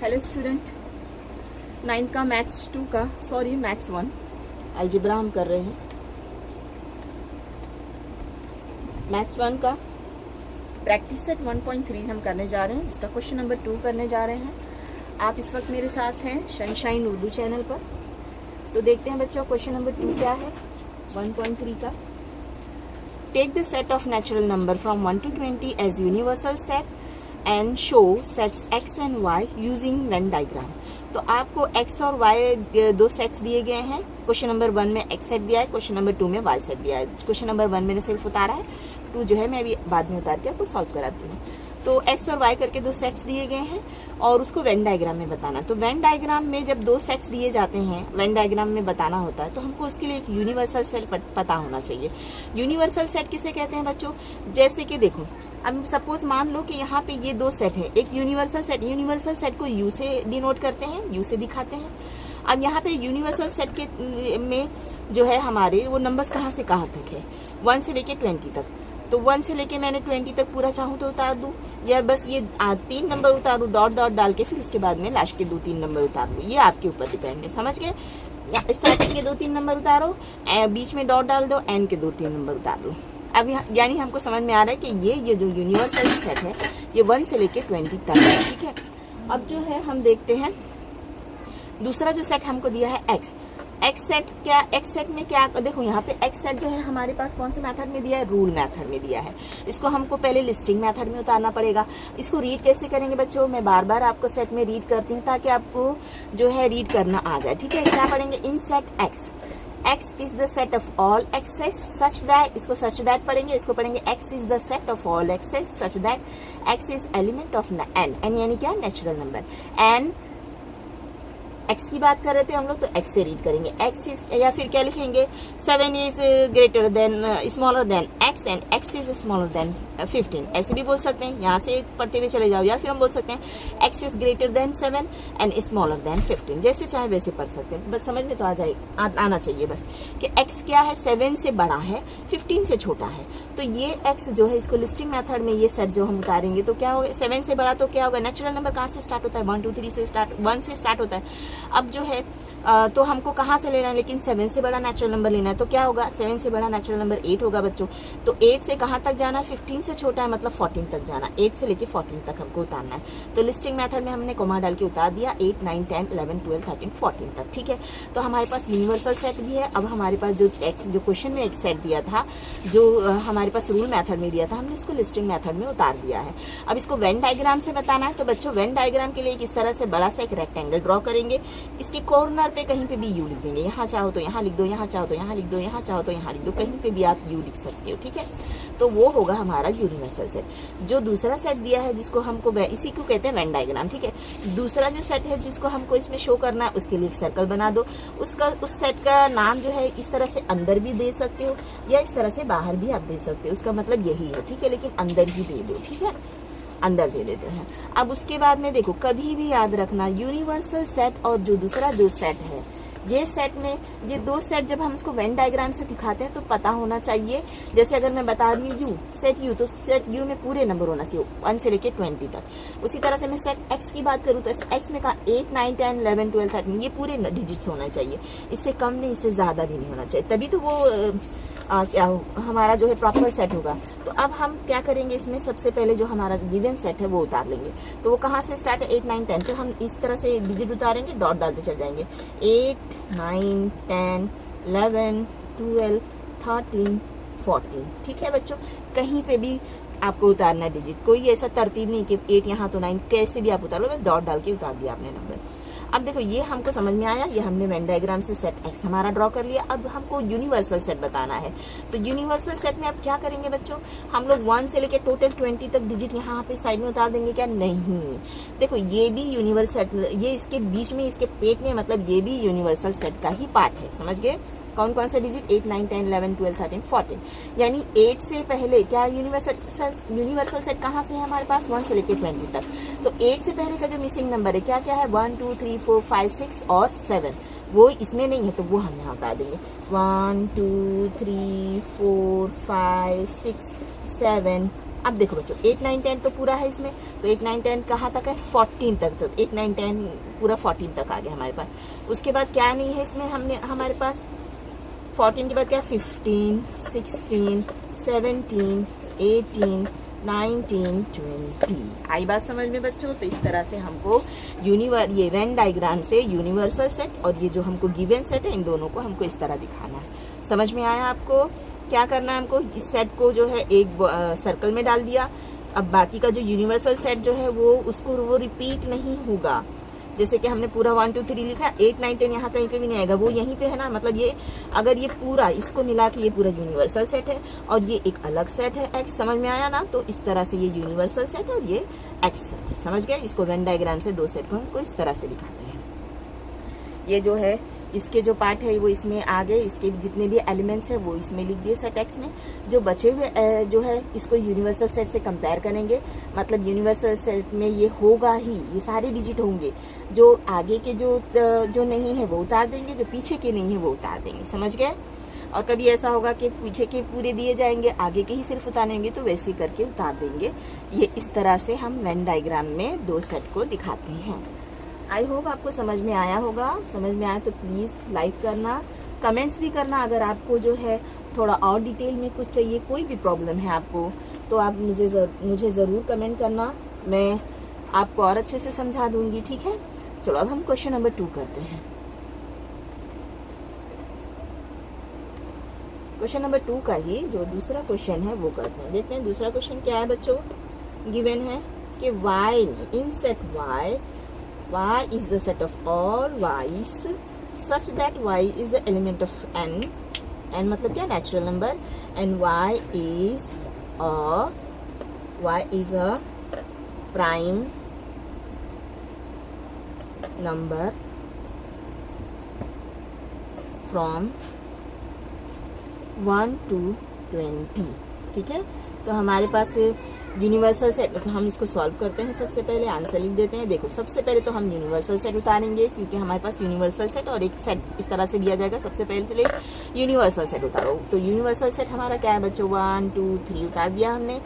Hello student, 9th का maths 2 का maths 1 algebra हम कर रहे हैं। मैथ्स 1 का प्रैक्टिस सेट 1.3 हम करने जा रहे हैं, इसका क्वेश्चन नंबर 2 करने जा रहे हैं। आप इस वक्त मेरे साथ हैं सनशाइन उर्दू चैनल पर। तो देखते हैं बच्चों क्वेश्चन नंबर 2 क्या है 1.3 का। Take the set of natural number from 1 to 20 as universal set and show sets x and y using venn diagram. तो आपको x और y दो सेट्स दिए गए हैं। क्वेश्चन नंबर 1 में x सेट दिया है, क्वेश्चन नंबर 2 में y सेट दिया है। क्वेश्चन नंबर 1 मैंने सिर्फ उतारा है, 2 जो है मैं अभी बाद में उतार के आपको सॉल्व कराती हूँ। तो x और y करके दो सेट्स दिए गए हैं और उसको वेन डायग्राम में बताना। तो वेन डायग्राम में जब दो सेट्स दिए जाते हैं, वेन डायग्राम में बताना होता है, तो हमको उसके लिए एक यूनिवर्सल सेट पता होना चाहिए। यूनिवर्सल सेट किसे कहते हैं बच्चों? जैसे कि देखो, अब सपोज मान लो कि यहाँ पे ये दो सेट है, एक यूनिवर्सल सेट को यू से डिनोट करते हैं, यू से दिखाते हैं। अब यहाँ पे यूनिवर्सल सेट के में जो है हमारे वो नंबर्स कहाँ से कहाँ तक है, 1 से लेके 20 तक। तो 1 से लेके मैंने 20 तक पूरा चाहूँ तो उतार दूँ, या बस ये 3 नंबर उतारू डॉट डॉट डाल के, फिर उसके बाद में लास्ट के 2-3 नंबर उतार दूँ। ये आपके ऊपर डिपेंड है, समझ गए? स्टार्टिंग के 2-3 नंबर उतारो, बीच में डॉट डाल दो, एंड के 2-3 नंबर उतार दो। अब यानी हमको समझ में आ रहा है कि ये जो यूनिवर्सल सेट है ये 1 से लेके 20 तक है, ठीक है। अब जो है हम देखते हैं दूसरा जो सेट हमको दिया है एक्स सेट में क्या, देखो यहाँ पे एक्स सेट जो है हमारे पास कौन से मेथड में दिया है, रूल मेथड में दिया है। इसको हमको पहले लिस्टिंग मेथड में उतारना पड़ेगा। इसको रीड कैसे करेंगे बच्चों? मैं बार बार आपको सेट में रीड करती हूँ ताकि आपको जो है रीड करना आ जाए, ठीक है। क्या पढ़ेंगे? इन set x is the set of all x's such that, इसको such that पढ़ेंगे, इसको पढ़ेंगे x is the set of all x's such that x is element of n यानी क्या? Natural number. n x की बात कर रहे थे हम लोग, तो x से रीड करेंगे। x इज, या फिर क्या लिखेंगे, 7 is greater than smaller than x and x is smaller than 15। ऐसे भी बोल सकते हैं, यहाँ से पढ़ते हुए चले जाओ। या फिर हम बोल सकते हैं x is greater than 7 and smaller than 15। जैसे चाहे वैसे पढ़ सकते हैं, बस समझ में तो आना चाहिए बस कि x क्या है, 7 से बड़ा है, 15 से छोटा है। तो ये x जो है, इसको लिस्टिंग मेथड में ये सेट जो हम उतारेंगे तो क्या होगा, 7 से बड़ा तो क्या होगा, नेचुरल नंबर कहाँ से स्टार्ट होता है, 1 2 3 से स्टार्ट, 1 से स्टार्ट होता है। अब जो है तो हमको कहाँ से लेना है, लेकिन 7 से बड़ा नेचुरल नंबर लेना है। तो क्या होगा, 7 से बड़ा नेचुरल नंबर 8 होगा बच्चों। तो 8 से कहाँ तक जाना है, 15 से छोटा है मतलब 14 तक जाना। 8 से लेके 14 तक हमको उतारना है। तो लिस्टिंग मेथड में हमने कोमा डाल के उतार दिया 8 9 10 11 12 13 14 तक, ठीक है। तो हमारे पास यूनिवर्सल सेट भी है। अब हमारे पास जो क्वेश्चन में एक सेट दिया था, जो हमारे पास रूल मेथड में दिया था, हमने इसको लिस्टिंग मेथड में उतार दिया है। अब इसको वेन डायग्राम से बताना है। तो बच्चों वेन डायग्राम के लिए इस तरह से बड़ा सा एक रेक्टेंगल ड्रॉ करेंगे। इसके कॉर्नर पे कहीं पे भी यू लिख देंगे, यहाँ चाहो तो यहाँ लिख दो, यहाँ चाहो तो यहाँ लिख दो, यहाँ चाहो तो यहाँ लिख दो, कहीं पे भी आप यू लिख सकते हो, ठीक है। तो वो होगा हमारा यूनिवर्सल सेट। जो दूसरा सेट दिया है जिसको हमको, इसी को कहते हैं वेन डायग्राम, ठीक है। दूसरा जो सेट है जिसको हमको इसमें शो करना है, उसके लिए एक सर्कल बना दो। उस सेट का नाम जो है इस तरह से अंदर भी दे सकते हो या इस तरह से बाहर भी आप दे सकते हो, उसका मतलब यही है, ठीक है। लेकिन अंदर ही दे दो, ठीक है, अंदर दे देते हैं। अब उसके बाद में देखो, कभी भी याद रखना यूनिवर्सल सेट और जो दूसरा जो सेट है, ये सेट में ये दो सेट जब हम इसको वेन डायग्राम से दिखाते हैं तो पता होना चाहिए। जैसे अगर मैं बता रही हूँ सेट यू, तो सेट यू में पूरे नंबर होना चाहिए 1 से लेके 20 तक। उसी तरह से मैं सेट एक्स की बात करूँ तो एक्स में कहा 8 9 10 11 12 13, ये पूरे डिजिट्स होना चाहिए। इससे कम नहीं, इससे ज्यादा भी नहीं होना चाहिए, तभी तो वो क्या हमारा जो है प्रॉपर सेट होगा। तो अब हम क्या करेंगे, इसमें सबसे पहले जो हमारा गिवन सेट है वो उतार लेंगे। तो वो कहाँ से स्टार्ट है, 8 9 10। तो हम इस तरह से डिजिट उतारेंगे, डॉट डालते चल जाएंगे, 8 9 10 11 12 13 14, ठीक है बच्चों। कहीं पे भी आपको उतारना है डिजिट, कोई ऐसा तरतीब नहीं कि 8 यहाँ तो 9, कैसे भी आप उतार लो, बस डॉट डाल के उतार दिया आपने नंबर। अब देखो ये हमको समझ में आया, ये हमने वेन डायग्राम से सेट एक्स हमारा ड्रॉ कर लिया। अब हमको यूनिवर्सल सेट बताना है। तो यूनिवर्सल सेट में अब क्या करेंगे बच्चों, हम लोग 1 से लेके टोटल 20 तक डिजिट यहाँ पे साइड में उतार देंगे क्या? नहीं, देखो ये भी यूनिवर्सल, ये इसके बीच में, इसके पेट में, मतलब ये भी यूनिवर्सल सेट का ही पार्ट है, समझ गए? कौन कौन सा डिजिट, 8 9 10 11 12 13 14, यानी 8 से पहले क्या यूनिवर्सल सेट कहाँ से है हमारे पास, 1 से लेके 20 तक। तो 8 से पहले का जो मिसिंग नंबर है क्या क्या है, 1 2 3 4 5 6 और 7, वो इसमें नहीं है तो वो हम यहाँ उतार देंगे। 1 2 3 4 5 6 7 अब देखो बच्चों 8, 9, 10 तो पूरा है इसमें, तो 8, 9, 10 कहाँ तक है 14 तक, तो 8, 9, 10 पूरा 14 तक आ गया हमारे पास। उसके बाद क्या नहीं है इसमें हमारे पास 14 के बाद क्या 15, 16, 17, 18, 19, 20। आई बात समझ में बच्चों? तो इस तरह से हमको ये वेन डायग्राम से यूनिवर्सल सेट और ये जो हमको गिवन सेट है इन दोनों को हमको इस तरह दिखाना है। समझ में आया आपको? क्या करना है हमको, इस सेट को जो है एक सर्कल में डाल दिया। अब बाकी का जो यूनिवर्सल सेट जो है वो रिपीट नहीं होगा। जैसे कि हमने पूरा 1, 2, 3 लिखा, 8, 9, 10 यहाँ कहीं पे भी नहीं आएगा, वो यहीं पे है ना। मतलब ये अगर ये पूरा इसको मिला के ये पूरा यूनिवर्सल सेट है और ये एक अलग सेट है एक्स, समझ में आया ना? तो इस तरह से ये यूनिवर्सल सेट और ये एक्स सेट है, समझ गए? इसको वेन डायग्राम से दो सेट को हमको इस तरह से दिखाते हैं। ये जो है इसके जो पार्ट है वो इसमें आ गए, इसके जितने भी एलिमेंट्स है वो इसमें लिख दिए सेट एक्स में। जो बचे हुए जो है इसको यूनिवर्सल सेट से कंपेयर करेंगे, मतलब यूनिवर्सल सेट में ये होगा ही, ये सारे डिजिट होंगे। जो आगे के जो नहीं है वो उतार देंगे, जो पीछे के नहीं है वो उतार देंगे, समझ गए? और कभी ऐसा होगा कि पीछे के पूरे दिए जाएंगे, आगे के ही सिर्फ उतारेंगे, तो वैसे करके उतार देंगे। ये इस तरह से हम वेन डायग्राम में दो सेट को दिखाते हैं। आई होप आपको समझ में आया होगा। समझ में आया तो प्लीज़ लाइक करना, कमेंट्स भी करना। अगर आपको जो है थोड़ा और डिटेल में कुछ चाहिए, कोई भी प्रॉब्लम है आपको, तो आप मुझे ज़रूर कमेंट करना, मैं आपको और अच्छे से समझा दूंगी, ठीक है? चलो अब हम क्वेश्चन नंबर 2 करते हैं। क्वेश्चन नंबर 2 का ही जो दूसरा क्वेश्चन है वो करते हैं। देखते हैं दूसरा क्वेश्चन क्या है बच्चों। गिवन है कि y in set y is the set of all y's such that y is the element of n मतलब क्या, natural number, and y is a prime number from 1 to 20। ठीक है, तो हमारे पास यूनिवर्सल सेट, तो हम इसको सॉल्व करते हैं। सबसे पहले आंसर लिख देते हैं। देखो सबसे पहले तो हम यूनिवर्सल सेट उतारेंगे, क्योंकि हमारे पास यूनिवर्सल सेट और एक सेट इस तरह से दिया जाएगा। सबसे पहले यूनिवर्सल सेट उतारो। तो यूनिवर्सल सेट हमारा क्या है बच्चों, 1, 2, 3 उतार दिया हमने,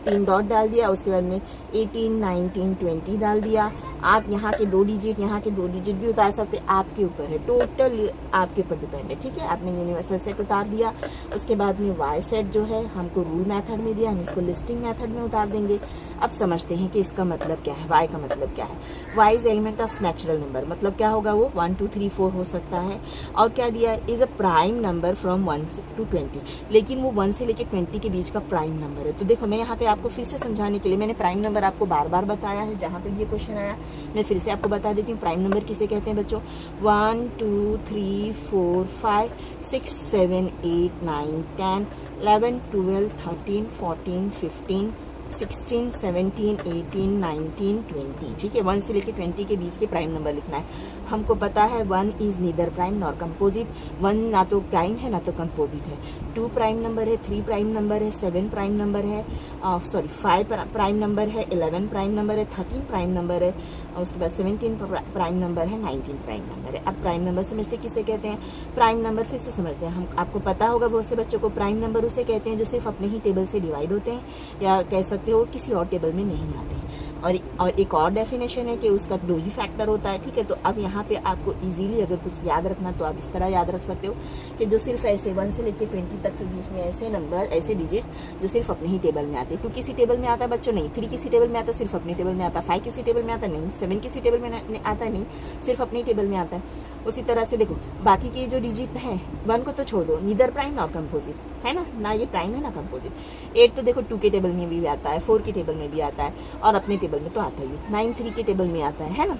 3 डॉट डाल दिया। उसके बाद में 18, 19, 20 डाल दिया। आप यहाँ के 2 डिजिट, यहाँ के 2 डिजिट भी उतार सकते, आपके ऊपर है, टोटल आपके ऊपर डिपेंड है। ठीक है, आपने यूनिवर्सल सेट उतार दिया। उसके बाद में वाई सेट जो है हमको रूल मेथड में दिया, हम इसको लिस्टिंग मेथड में उतार देंगे। अब समझते हैं कि इसका मतलब क्या है, वाई का मतलब क्या है। Y is element of natural number, मतलब क्या होगा वो 1, 2, 3, 4 हो सकता है। और क्या दिया, is a prime number from 1 to 20, लेकिन वो 1 से लेके 20 के बीच का प्राइम नंबर है। तो देखो मैं यहाँ पे आपको फिर से समझाने के लिए, मैंने प्राइम नंबर आपको बार बार बताया है, जहाँ पे भी ये क्वेश्चन आया मैं फिर से आपको बता देती हूँ। प्राइम नंबर किसे कहते हैं बच्चों, 1, 2, 3, 4, 5, 6, 7, 8, 9, 10, 11, 12, 13, 14, 15, 16, 17, 18, 19, 20। ठीक है, 1 से लेके 20 के बीच के प्राइम नंबर लिखना है। हमको पता है 1 is neither prime nor composite. 1 ना तो प्राइम है ना तो कंपोजिट है। 2 प्राइम नंबर है, 3 प्राइम नंबर है, 7 प्राइम नंबर है, 5 प्राइम नंबर है, 11 प्राइम नंबर है, 13 प्राइम नंबर है, और उसके बाद 17 प्राइम नंबर है, 19 प्राइम नंबर है। अब प्राइम नंबर समझते किसे कहते हैं, प्राइम नंबर फिर से समझते हैं हम। आपको पता होगा बहुत से बच्चों को, प्राइम नंबर उसे कहते हैं जो सिर्फ अपने ही टेबल से डिवाइड होते हैं, या कह सकते हो किसी और टेबल में नहीं आते हैं। और एक और डेफिनेशन है कि उसका 2 ही फैक्टर होता है। ठीक है, तो अब यहाँ पे आपको इजीली अगर कुछ याद रखना तो आप इस तरह याद रख सकते हो कि जो सिर्फ ऐसे 1 से लेके 20 तक के बीच में ऐसे नंबर, ऐसे डिजिट जो सिर्फ अपने ही टेबल में आते हैं। 2 किसी टेबल में आता है बच्चों, नहीं। 3 किसी टेबल में आता है, सिर्फ अपने टेबल में आता है। 5 किसी टेबल में आता है, नहीं। 7 किसी टेबल में आता है, नहीं, सिर्फ अपने टेबल में आता है। उसी तरह से देखो बाकी के जो डिजिट हैं, 1 को तो छोड़ दो, नीदर प्राइम नॉर कंपोजिट है ना ये प्राइम है ना कंपोजिट। 8 तो देखो 2 के टेबल में भी आता है, 4 के टेबल में भी आता है, और अपने टेबल में तो आता ही है। 9 3 के टेबल में आता है ना।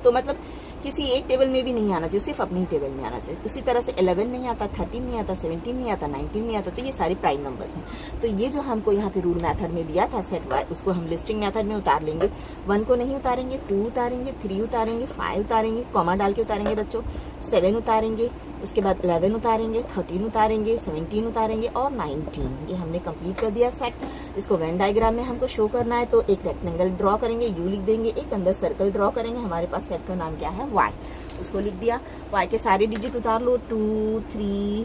तो मतलब किसी एक टेबल में भी नहीं आना चाहिए, सिर्फ अपने ही टेबल में आना चाहिए। उसी तरह से 11 नहीं आता, 13 नहीं आता, 17 नहीं आता, 19 नहीं आता। तो ये सारे प्राइम नंबर्स हैं। तो ये जो हमको यहाँ पे रूल मेथड में दिया था सेट वाई, उसको हम लिस्टिंग मेथड में उतार लेंगे। 1 को नहीं उतारेंगे, 2 उतारेंगे, 3 उतारेंगे, 5 उतारेंगे, कॉमा डाल के उतारेंगे बच्चों, 7 उतारेंगे, उसके बाद 11 उतारेंगे, 13 उतारेंगे, 17 उतारेंगे और 19। ये हमने कंप्लीट कर दिया सेट। इसको वेन डायग्राम में हमको शो करना है, तो एक रेक्टेंगल ड्रॉ करेंगे, यू लिख देंगे, एक अंदर सर्कल ड्रॉ करेंगे। हमारे पास सेट का नाम क्या है, वाई, उसको लिख दिया। वाई के सारे डिजिट उतार लो, 2, 3,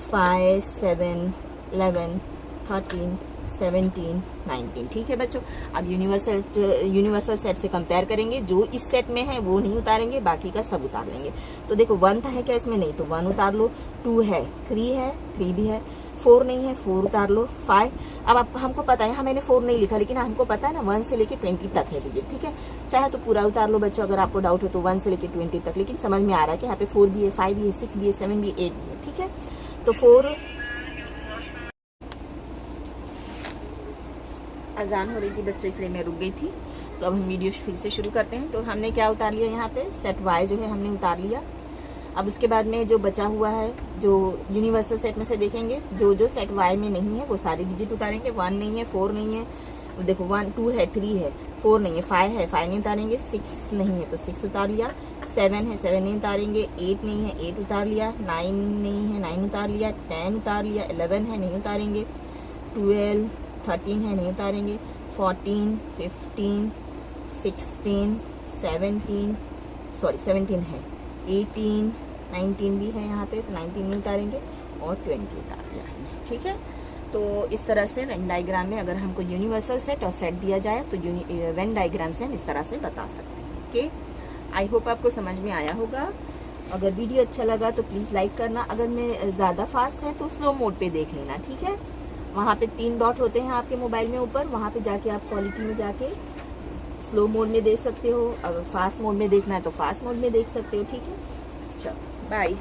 5, 7, 11, 13, 17, 19। ठीक है बच्चों, अब यूनिवर्सल सेट से कंपेयर करेंगे, जो इस सेट में है वो नहीं उतारेंगे, बाकी का सब उतार लेंगे। तो देखो 1 है क्या इसमें, नहीं, तो 1 उतार लो। 2 है, 3 है, 3 भी है। 4 नहीं है, 4 उतार लो। 5, अब आप हमको पता है, हाँ मैंने 4 नहीं लिखा, लेकिन हमको पता है ना 1 से लेके 20 तक है डिजिट। ठीक है, चाहे तो पूरा उतार लो बच्चों, अगर आपको डाउट हो तो 1 से लेके 20 तक, लेकिन समझ में आ रहा है कि यहाँ पे 4 भी है, 5 भी है, 6 भी है, 7 भी है, 8 भी है। ठीक है, तो 4 अजान हो रही थी बच्चों, इसलिए मैं रुक गई थी। तो अब हम वीडियो फिर से शुरू करते हैं। तो हमने क्या उतार लिया यहाँ पे, सेट वाई जो है हमने उतार लिया। अब उसके बाद में जो बचा हुआ है, जो यूनिवर्सल सेट में से देखेंगे, जो जो सेट वाई में नहीं है वो सारे डिजिट उतारेंगे। 1 नहीं है, 4 नहीं है, देखो 1, 2 है, 3 है, 4 नहीं है, 5 है, 5 नहीं उतारेंगे। 6 नहीं है तो 6 उतार लिया। 7 है, 7 नहीं उतारेंगे। 8 नहीं है, 8 उतार लिया। 9 नहीं है, 9 उतार लिया। 10 उतार लिया। 11 है, नहीं उतारेंगे। 12, 13 है, नहीं उतारेंगे। 14, 15, 16, 17 है। 18, 19 भी है यहाँ पे, तो 19 नहीं उतारेंगे और 20 उतार लिया हमने। ठीक है, तो इस तरह से वेन डायग्राम में अगर हमको यूनिवर्सल सेट और सेट दिया जाए तो वेन डायग्राम से हम इस तरह से बता सकते हैं। ओके, आई होप आपको समझ में आया होगा। अगर वीडियो अच्छा लगा तो प्लीज़ लाइक करना। अगर मैं ज़्यादा फास्ट है तो स्लो मोड पे देख लेना। ठीक है, वहाँ पे 3 डॉट होते हैं आपके मोबाइल में ऊपर, वहाँ पे जाके आप क्वालिटी में जाके स्लो मोड में देख सकते हो। अगर फास्ट मोड में देखना है तो फास्ट मोड में देख सकते हो। ठीक है, चलो बाय।